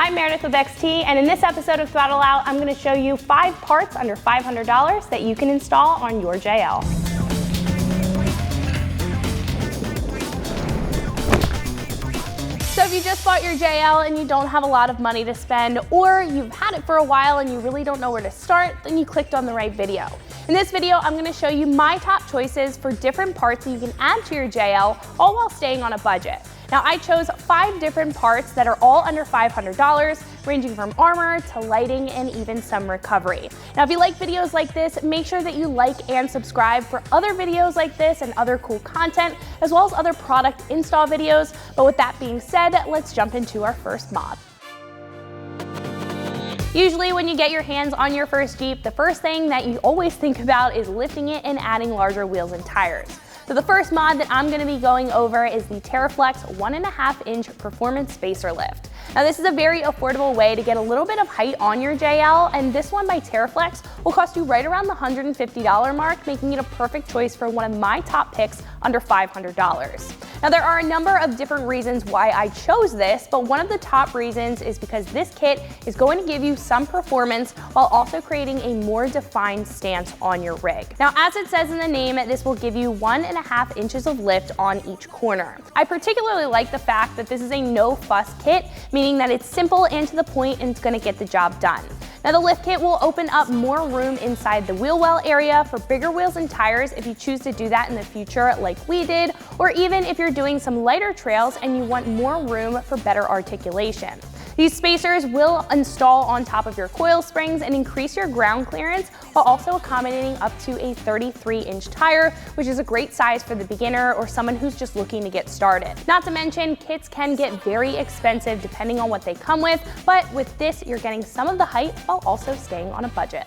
I'm Meredith with XT, and in this episode of Throttle Out, I'm going to show you 5 parts under $500 that you can install on your JL. So if you just bought your JL and you don't have a lot of money to spend, or you've had it for a while and you really don't know where to start, then you clicked on the right video. In this video, I'm going to show you my top choices for different parts that you can add to your JL, all while staying on a budget. Now, I chose 5 different parts that are all under $500, ranging from armor to lighting and even some recovery. Now, if you like videos like this, make sure that you like and subscribe for other videos like this and other cool content, as well as other product install videos. But with that being said, let's jump into our first mod. Usually when you get your hands on your first Jeep, the first thing that you always think about is lifting it and adding larger wheels and tires. So the first mod that I'm going to be going over is the TerraFlex 1.5-inch Performance Spacer Lift. Now this is a very affordable way to get a little bit of height on your JL, and this one by TerraFlex will cost you right around the $150 mark, making it a perfect choice for one of my top picks under $500. Now there are a number of different reasons why I chose this, but one of the top reasons is because this kit is going to give you some performance while also creating a more defined stance on your rig. Now as it says in the name, this will give you 1.5 inches of lift on each corner. I particularly like the fact that this is a no-fuss kit, meaning that it's simple and to the point and it's going to get the job done. Now the lift kit will open up more room inside the wheel well area for bigger wheels and tires if you choose to do that in the future like we did, or even if you're doing some lighter trails and you want more room for better articulation. These spacers will install on top of your coil springs and increase your ground clearance while also accommodating up to a 33-inch tire, which is a great size for the beginner or someone who's just looking to get started. Not to mention, kits can get very expensive depending on what they come with, but with this, you're getting some of the height while also staying on a budget.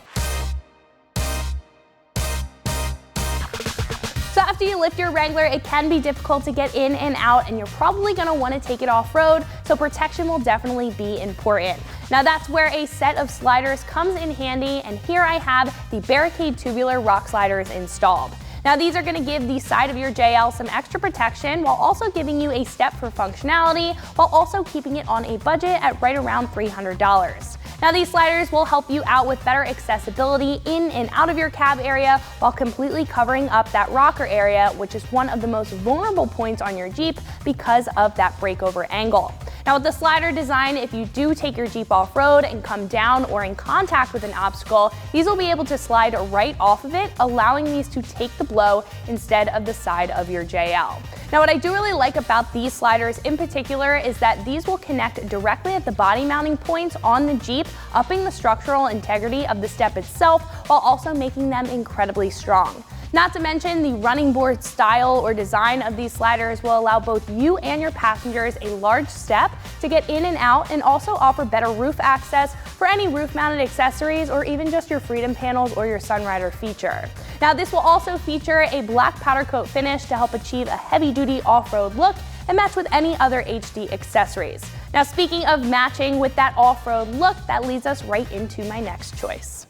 So after you lift your Wrangler, it can be difficult to get in and out, and you're probably going to want to take it off-road, so protection will definitely be important. Now that's where a set of sliders comes in handy, and here I have the Barricade tubular rock sliders installed. Now these are going to give the side of your JL some extra protection while also giving you a step for functionality, while also keeping it on a budget at right around $300. Now these sliders will help you out with better accessibility in and out of your cab area while completely covering up that rocker area, which is one of the most vulnerable points on your Jeep because of that breakover angle. Now with the slider design, if you do take your Jeep off-road and come down or in contact with an obstacle, these will be able to slide right off of it, allowing these to take the blow instead of the side of your JL. Now what I do really like about these sliders in particular is that these will connect directly at the body mounting points on the Jeep, upping the structural integrity of the step itself while also making them incredibly strong. Not to mention, the running board style or design of these sliders will allow both you and your passengers a large step to get in and out, and also offer better roof access for any roof-mounted accessories or even just your Freedom panels or your Sunrider feature. Now this will also feature a black powder coat finish to help achieve a heavy-duty off-road look and match with any other HD accessories. Now speaking of matching with that off-road look, that leads us right into my next choice.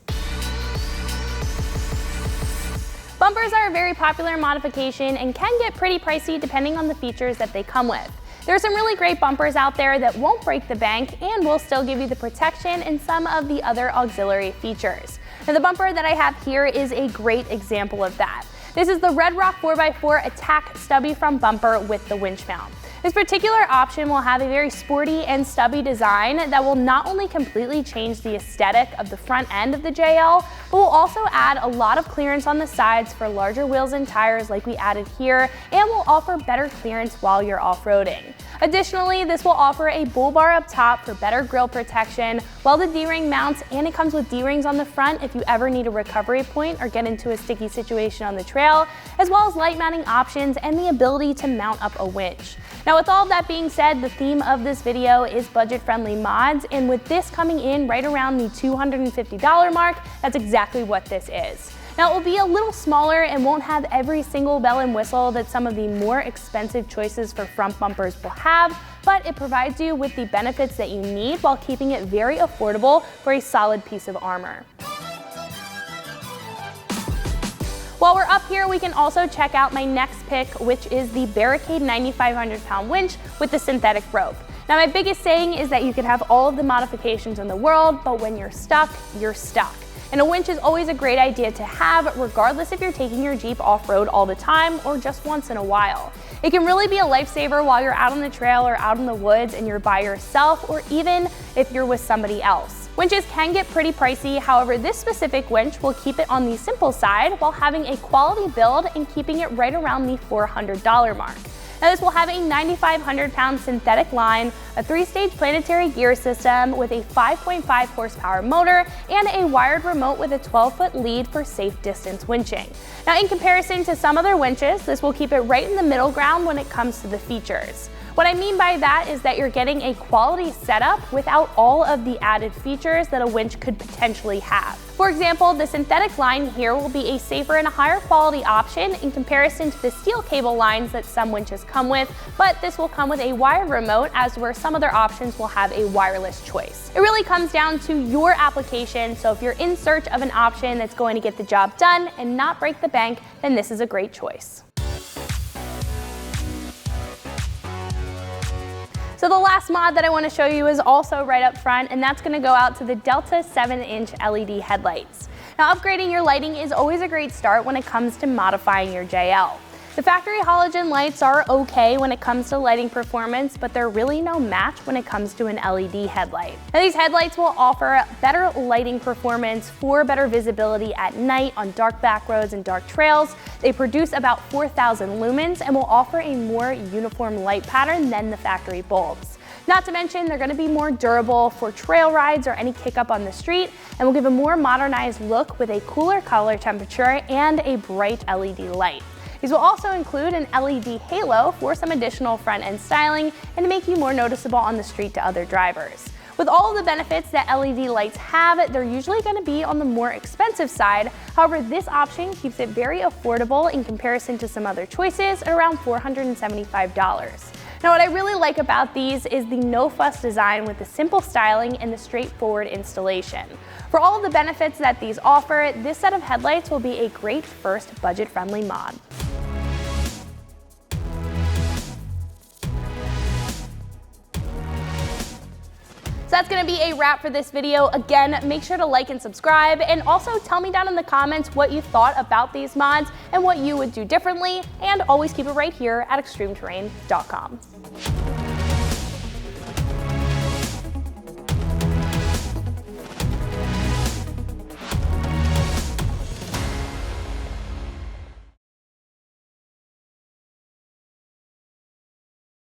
Bumpers are a very popular modification and can get pretty pricey depending on the features that they come with. There are some really great bumpers out there that won't break the bank and will still give you the protection and some of the other auxiliary features. Now the bumper that I have here is a great example of that. This is the Red Rock 4x4 Attack Stubby Front Bumper with the winch mount. This particular option will have a very sporty and stubby design that will not only completely change the aesthetic of the front end of the JL, but will also add a lot of clearance on the sides for larger wheels and tires like we added here, and will offer better clearance while you're off-roading. Additionally, this will offer a bull bar up top for better grille protection, welded D-ring mounts, and it comes with D-rings on the front if you ever need a recovery point or get into a sticky situation on the trail, as well as light mounting options and the ability to mount up a winch. Now with all of that being said, the theme of this video is budget-friendly mods, and with this coming in right around the $250 mark, that's exactly what this is. Now it will be a little smaller and won't have every single bell and whistle that some of the more expensive choices for front bumpers will have, but it provides you with the benefits that you need while keeping it very affordable for a solid piece of armor. While we're up here, we can also check out my next pick, which is the Barricade 9,500 pound winch with the synthetic rope. Now, my biggest saying is that you can have all of the modifications in the world, but when you're stuck, you're stuck. And a winch is always a great idea to have, regardless if you're taking your Jeep off-road all the time or just once in a while. It can really be a lifesaver while you're out on the trail or out in the woods and you're by yourself, or even if you're with somebody else. Winches can get pretty pricey, however this specific winch will keep it on the simple side while having a quality build and keeping it right around the $400 mark. Now this will have a 9,500-pound synthetic line, a 3-stage planetary gear system with a 5.5 horsepower motor, and a wired remote with a 12-foot lead for safe distance winching. Now in comparison to some other winches, this will keep it right in the middle ground when it comes to the features. What I mean by that is that you're getting a quality setup without all of the added features that a winch could potentially have. For example, the synthetic line here will be a safer and a higher quality option in comparison to the steel cable lines that some winches come with, but this will come with a wired remote, as where some other options will have a wireless choice. It really comes down to your application, so if you're in search of an option that's going to get the job done and not break the bank, then this is a great choice. So the last mod that I want to show you is also right up front, and that's going to go out to the Delta 7-inch LED headlights. Now upgrading your lighting is always a great start when it comes to modifying your JL. The factory halogen lights are okay when it comes to lighting performance, but they're really no match when it comes to an LED headlight. Now these headlights will offer better lighting performance for better visibility at night on dark back roads and dark trails. They produce about 4,000 lumens and will offer a more uniform light pattern than the factory bulbs. Not to mention, they're going to be more durable for trail rides or any kick up on the street, and will give a more modernized look with a cooler color temperature and a bright LED light. These will also include an LED halo for some additional front-end styling and to make you more noticeable on the street to other drivers. With all of the benefits that LED lights have, they're usually going to be on the more expensive side. However, this option keeps it very affordable in comparison to some other choices at around $475. Now what I really like about these is the no-fuss design with the simple styling and the straightforward installation. For all of the benefits that these offer, this set of headlights will be a great first budget-friendly mod. So that's going to be a wrap for this video. Again, make sure to like and subscribe, and also tell me down in the comments what you thought about these mods and what you would do differently, and always keep it right here at extremeterrain.com.